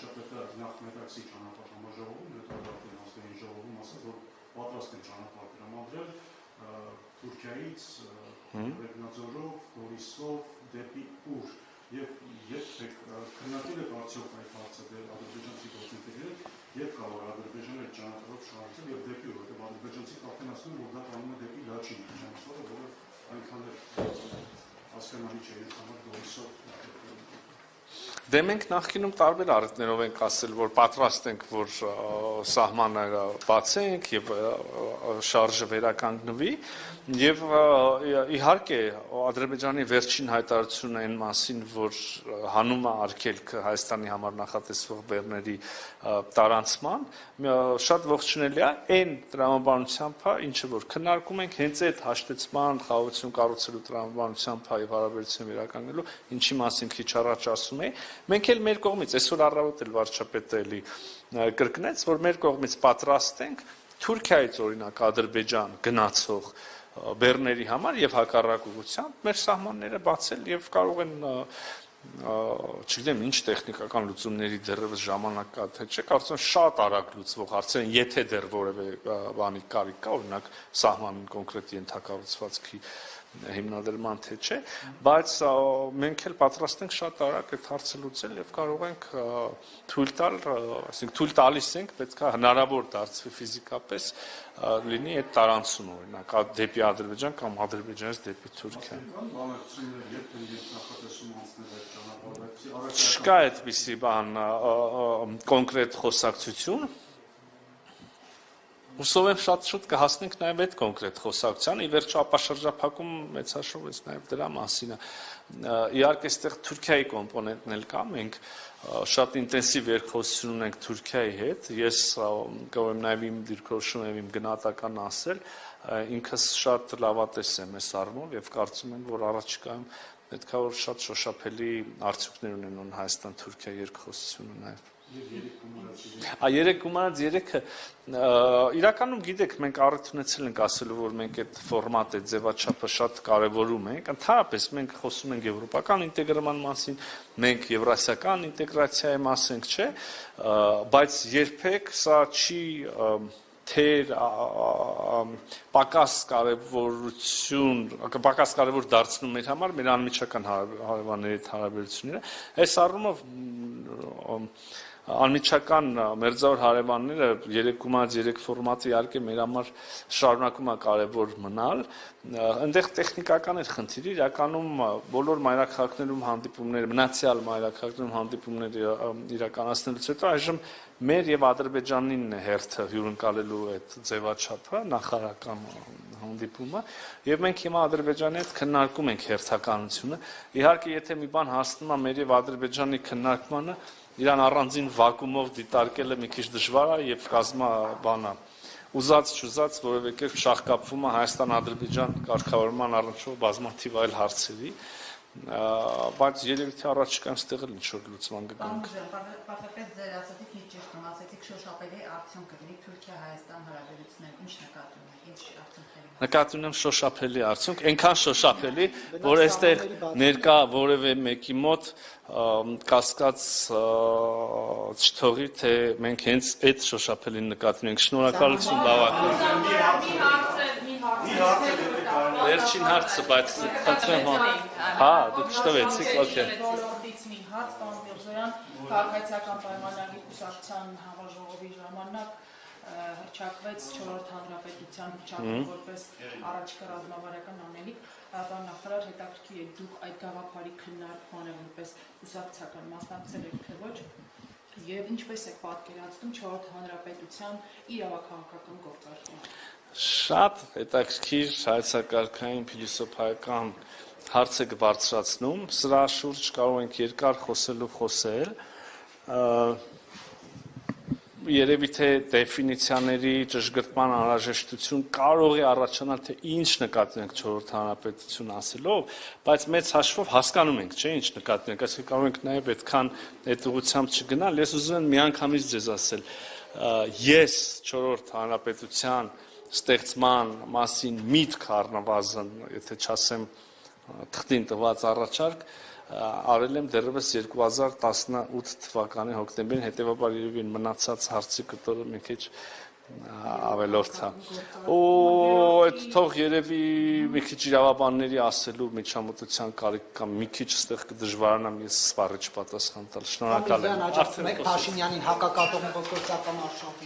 վարչապետը նախ Մետաքսի ճանապարհ համաժողովում, հետո ազգային ժողովում ասաց, որ պատրաստ են ճանապարհ տրամադրել Թուրքիայից Ռեգնաձորով, Գորիսով դեպի ուր եւ երբեք քննարկել եք արդյոք այդ հարցը դեր ադրբեջանցի գործընկերները երբ կարող է Ադրբեջանը այդ ճանապարհով շարժել եւ դեպի ուր, որտեղ ադրբեջանցիք արդեն ասում են, որ դա կանում է դեպի Լաչին ճանապարհը, որը այնքան էլ հասկանալի չէ ինձ համար Գորիսով Դե մենք նախկինում տարբեր առիթներով ենք ասել, որ պատրաստ ենք, որ սահմանները բացենք եւ շարժը վերականգնվի եւ իհարկե Ադրբեջանի վերջին հայտարարությունը այն մասին, որ հանում է արգելք Հայաստանի համար նախատեսվող բեռների տարանցման, շատ ողջունելի է այն տրամաբանությամբ, ինչը որ քննարկում ենք հենց այդ հաշտեցման, խաղաղություն կառուցելու տրամաբանությամբ եւ հարաբերություն վերականգնելու, ինչի մասին քիչ առաջ ասում էի, մենք էլ մեր կողմից այսօր առավոտ էլ վարչապետը էլի կրկնեց, որ մեր կողմից պատրաստ ենք Թուրքիայից օրինակ Ադրբեջան գնացող բեռների համար եւ հակառակ ուղղությամբ մեր սահմանները բացել եւ կարող են չգիտեմ ինչ տեխնիկական լուծումների դեռևս ժամանակ կա թե չէ, կարծում եմ շատ արագ լուծվող հարցեր են, եթե դեռ որևէ բանի կարիք կա, օրինակ սահմանին կոնկրետ ենթակառուցվածքի հիմնադրման թե չէ, բայց մենք էլ պատրաստ ենք շատ արագ այդ հարցը լուծել եւ կարող ենք թույլ տալ, այսինքն թույլ տալիս ենք, պետք է հնարավոր դարձվի ֆիզիկապես լինի այդ տարանցումը, օրինակ դեպի Ադրբեջան կամ Ադրբեջանից դեպի Թուրքիա։ Չկա այդպիսի բան կոնկրետ խոսակցություն Հուսով եմ շատ շուտ կհասնենք նաև այդ կոնկրետ խոսակցությանը, ի վերջո ապաշրջափակում մեծ հաշվով էս նաև դրա մասին է։ Իհարկե այստեղ Թուրքիայի կոմպոնենտն էլ կա, մենք շատ ինտենսիվ երկխոսություն ունենք Թուրքիայի հետ, ես կարող եմ նաև իմ դիրքորոշում եւ իմ գնահատական ասել, ինքս շատ լավատես եմ այս առումով եւ կարծում եմ, որ առաջիկայում պետք է որ շատ շոշափելի արդյունքներ ունենան Հայաստան-Թուրքիա երկխոսությունը նաև։ Երեք գումարած երեքը իրականում գիտեք մենք առիթ ունեցել ենք ասելու որ մենք այդ ֆորմատը ձևաչափը շատ կարևորում ենք ընդհանրապես մենք խոսում ենք եվրոպական ինտեգրման մասին մենք եվրասիական ինտեգրացիայի մասին ենք չէ բայց երբեք սա չի թեր պակաս կարևոր դարձնում մեր համար մեր անմիջական հարևանների հետ հարաբերությունները այս առումով անմիջական մերձավոր հարևանները 3+3 ֆորմատը իհարկե մեր համար շարունակում է կարևոր մնալ այնտեղ տեխնիկական էր խնդիրը իրականում բոլոր մայրաքաղաքներում հանդիպումներ մնացյալ մայրաքաղաքներում հանդիպումներ իրականացնելուց հետո այժմ մեր եւ Ադրբեջանին է հերթը հյուրընկալելու այդ ձևաչափը նախարարական հանդիպումը եւ մենք հիմա Ադրբեջանի հետ քննարկում ենք հերթականությունը իհարկե եթե մի բան հասնում է մեր եւ Ադրբեջանի քննարկմանը իրան առանձին վակուումով դիտարկելը մի քիչ դժվար է եւ կազմա բանա ուզած չուզած որևէ կերպ շահկապվում է Հայաստան-Ադրբեջան կարգավորման առնչվող բազմաթիվ այլ հարցերի բայց երևի թե առաջիկայում ստեղ էլ ինչ-որ լուծման կգանք։ Պարզապես ձեր ասացիք ինչ ճիշտ ասացիք շոշափելի արդյունք կլինի Թուրքիա-Հայաստան հարաբերություններում ինչ նկատում եք ինչ արդյունքների Նկատի ունեմ շոշափելի արդյունք այնքան շոշափելի որ այստեղ ներկա որևէ մեկի մոտ կասկած չթողի թե մենք հենց այդ շոշափելին նկատի ունենք շնորհակալություն բավական Վերջին հարցը, բայց խնդրեմ հա, դուք չտվեցիք, օքեյ։ Ոլորտից մի հարց, պարոն Միրզոյան, քաղաքացիական պայմանագրի կուսակցության համաժողովի ժամանակ հռչակվեց 4-րդ հանրապետության հռչակում որպես առաջիկա ռազմավարական անելիք, պարոն նախարար, հետաքրքիր է դուք այդ գաղափարի քննարկմանը որպես կուսակցական մասնակցել եք թե ոչ, եւ ինչպես եք պատկերացնում 4-րդ հանրապետության իրավաքաղաքական գործարկումը։ Շատ հետաքրքիր հայեցակարգային փիլիսոփայական հարց եք բարձրացնում, սրա շուրջ կարող ենք երկար խոսել, երևի թե դեֆինիցիաների ճշգրտման անհրաժեշտություն կարող է առաջանալ թե ինչ նկատի ունենք 4-րդ հանրապետություն ասելով, բայց մեծ հաշվով հասկանում ենք, չէ՞, ինչ նկատի ունենք, այսինքն կարող ենք նաև այդքան այդ ուղղությամբ չգնալ, ես ուզում եմ միանգամից ձեզ ասել, ես 4-րդ հանրապետության ստեղծման մասին միտք առնվազն, եթե չասեմ թղթին տված առաջարկ, արել եմ դեռևս 2018 թվականի հոկտեմբերին, հետևաբար երևի մնացած հարցի կտորը մի քիչ ավելորդ է։ Ու այդ թող երևի մի քիչ իրավաբանների ասելու միջամտության կարիք կամ մի քիչ ստեղ կդժվարանամ ես սպառիչ պատասխան տալ։ Շնորհակալ եմ։ Փաշինյանին հակակատող գործական արշավին